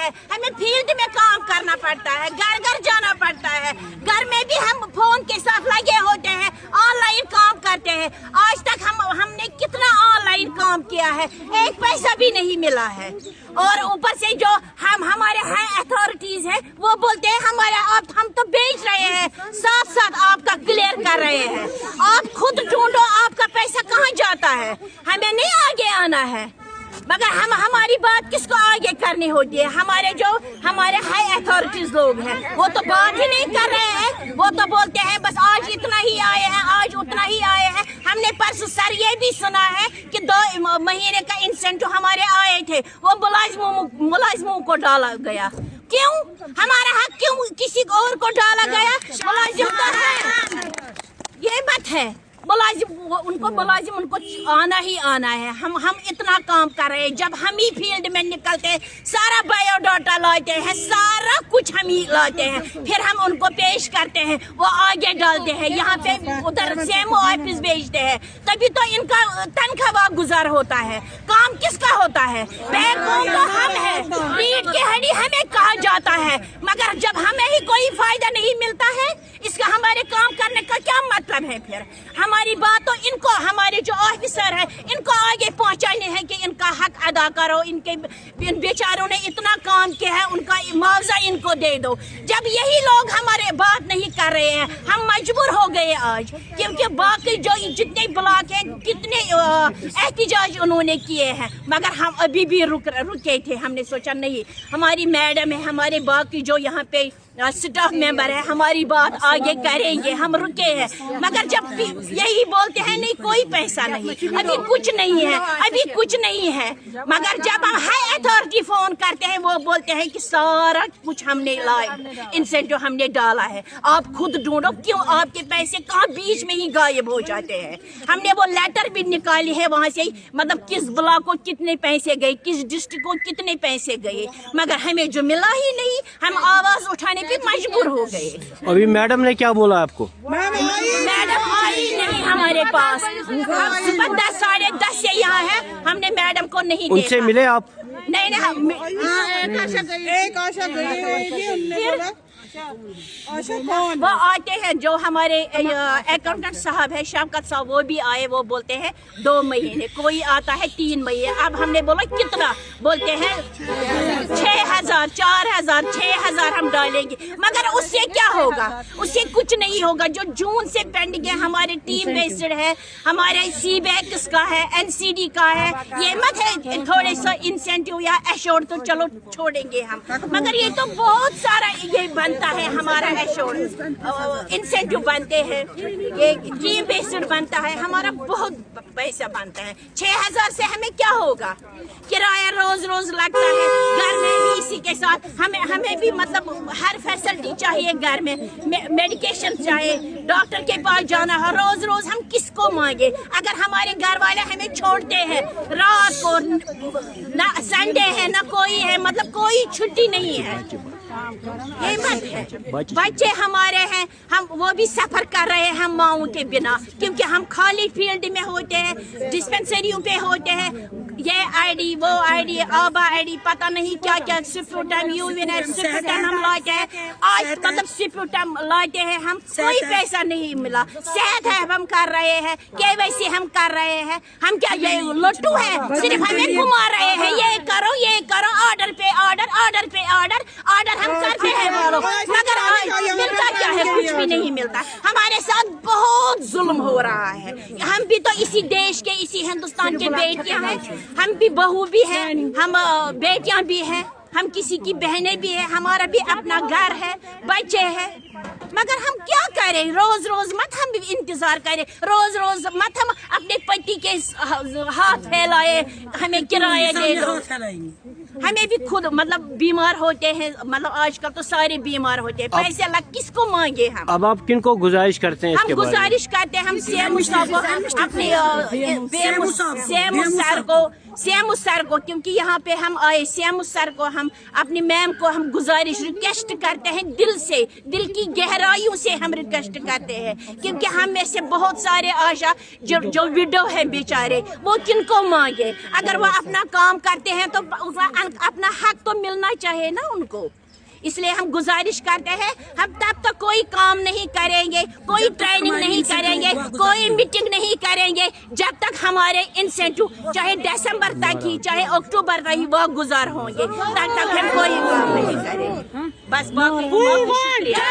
है, हमें फील्ड में काम करना पड़ता है, घर घर जाना पड़ता है, घर में भी हम फोन के साथ लगे होते हैं, ऑनलाइन काम करते हैं। आज तक हमने कितना ऑनलाइन काम किया है, एक पैसा भी नहीं मिला है। और ऊपर से जो हमारे अथॉरिटीज है वो बोलते हैं हम तो बेच रहे हैं, साथ साथ आपका क्लियर कर रहे हैं। आप खुद ढूंढो आपका पैसा कहाँ जाता है, हमें नहीं आगे आना है। मगर हमारी बात किसको आगे करनी होती है? हमारे हाई अथॉरिटीज लोग हैं वो तो बात ही नहीं कर रहे हैं, वो तो बोलते हैं बस आज इतना ही आए हैं, आज उतना ही आए हैं। हमने परसों सर ये भी सुना है कि 2 महीने का इंसेंटिव हमारे आए थे, वो मुलाजिमों को डाला गया। क्यों? हमारा हक क्यों किसी और को डाला गया? मुलाजिम तो है, ये बात है। मुलाजिम उनको आना ही आना है। हम इतना काम कर रहे हैं, जब हम ही फील्ड में निकलते हैं, सारा बायोडाटा लाते हैं, सारा कुछ हम ही लाते हैं, फिर हम उनको पेश करते हैं, वो आगे डालते हैं, यहाँ पे उधर सेम ऑफिस भेजते हैं, तभी तो इनका तनख्वाह गुजार होता है। काम किसका होता है? बैकबोन तो हम है, रीढ़ की हड्डी हमें कहा जाता है, मगर जब हमें ही कोई फायदा नहीं मिलता है, इसका हमारे काम करने का क्या मतलब है? फिर हमारी बात तो इनको, हमारे जो ऑफिसर है, इनको आगे पहुंचाने है कि इनका हक अदा करो, इन बेचारों ने इतना काम किया है, उनका मुआवजा इनको दे दो। जब यही लोग हमारे बात नहीं कर रहे हैं, हम मजबूर हो गए आज, क्योंकि बाकी जो जितने ब्लॉक हैं, कितने एहतिजाज उन्होंने किए हैं, मगर हम अभी भी रुके थे। हमने सोचा नहीं, हमारी मैडम है, हमारे बाकी जो यहाँ पे स्टाफ मेंबर है, हमारी बात आगे करेंगे, हम रुके हैं। मगर जब यही बोलते हैं नहीं कोई पैसा नहीं, अभी कुछ नहीं है, अभी कुछ नहीं है, मगर जब हम हाई अथॉरिटी फोन करते हैं, वो बोलते हैं कि सारा कुछ हमने इंसेंटिव हमने डाला है, आप खुद ढूंढो। क्यों? आपके पैसे कहाँ बीच में ही गायब हो जाते हैं। हमने वो लेटर भी निकाली है वहाँ से, मतलब किस ब्लॉक को कितने पैसे गए, किस डिस्ट्रिक्ट को कितने पैसे गए, मगर हमें जो मिला ही नहीं, हम आवाज उठाने पे मजबूर हो गए। अभी मैडम ने क्या बोला आपको? मैडम आई नहीं हमारे पास, सुबह 10 साढ़े 10 से यहाँ है, हमने मैडम को नहीं देखा। उनसे मिले आप? नहीं, एक आशा गई, वो आते हैं जो हमारे अकाउंटेंट साहब है, शफकत साहब, वो भी आए, वो बोलते हैं 2 महीने, कोई आता है 3 महीने। अब हमने बोला कितना, बोलते हैं 6,000, 4,000, 6,000 हम डालेंगे, मगर उससे क्या होगा? उससे कुछ नहीं होगा। जो जून से पेंडिंग है, हमारे टीम बेस्ड है, हमारे CBEX का है, NCD का है, ये मत है थोड़े सा इंसेंटिव या एश्योर्ड तो चलो छोड़ेंगे हम, मगर ये तो बहुत सारा ये बनता है, हमारा एश्योर्ड इंसेंटिव बनते हैं, ये टीम बेस्ड बनता है, हमारा बहुत पैसा बनता है। 6,000 से हमें क्या होगा? किराया रोज रोज लगता है, घर में भी इसी के साथ हमें भी मतलब हर फैसिलिटी चाहिए, घर में मेडिकेशन चाहिए, डॉक्टर के पास जाना है, रोज रोज हम किसको मांगे? अगर हमारे घर वाले हमें छोड़ते हैं रात को, ना संडे है ना कोई है, मतलब कोई छुट्टी नहीं है, ये मत है। बच्चे हमारे हैं, हम वो भी सफर कर रहे हैं हम माओं के बिना, क्योंकि हम खाली फील्ड में होते हैं, डिस्पेंसरियों पे होते हैं, ये आईडी वो आईडी, आबा आईडी, पता नहीं क्या क्या, सिप्रोटम सिप्रोटम हम लाते हैं, आज मतलब सिप्रोटम लाते हैं हम, कोई पैसा नहीं मिला। सेहत है हम कर रहे हैं, KYC हम कर रहे हैं, हम क्या ये लट्टू है, सिर्फ हमें घुमा रहे हैं, ये करो ऑर्डर पे ऑर्डर हम करते हैं, मगर मिलता क्या है? कुछ भी नहीं मिलता। हमारे साथ बहुत जुल्म हो रहा है। हम भी तो इसी देश के, इसी हिंदुस्तान के बेटियां हैं, हम भी बहू भी हैं, हम बेटियां भी हैं, हम किसी की बहनें भी हैं, हमारा भी अपना घर है, बच्चे हैं, मगर हम क्या करें? रोज रोज मत हम भी इंतजार करें, रोज रोज मत हम अपने पति के हाथ फैलाए, हमें किराया दे दो। हमें भी खुद मतलब बीमार होते हैं, मतलब आजकल तो सारे बीमार होते हैं, पैसे लग किसको मांगे हम? अब आप किनको गुजारिश करते हैं? हम गुजारिश करते हैं, हम CM साहब को, अपने CM सर को, क्योंकि यहाँ पे हम आए, CM सर को, हम अपनी मैम को हम गुजारिश रिक्वेस्ट करते हैं, दिल की गहराइयों से हम रिक्वेस्ट करते हैं, क्योंकि हम में से बहुत सारे आशा जो विडो है बेचारे, वो किनको मांगे? अगर वो अपना काम करते हैं तो अपना हक तो मिलना चाहिए ना उनको। इसलिए हम गुजारिश करते हैं, हम तब तक कोई काम नहीं करेंगे, कोई ट्रेनिंग नहीं करेंगे, कोई मीटिंग नहीं करेंगे जब तक हमारे इंसेंटिव चाहे दिसंबर तक ही चाहे अक्टूबर तक ही वो गुजार होंगे, तब तक हम कोई काम नहीं करेंगे। बस बाकी शुक्रिया।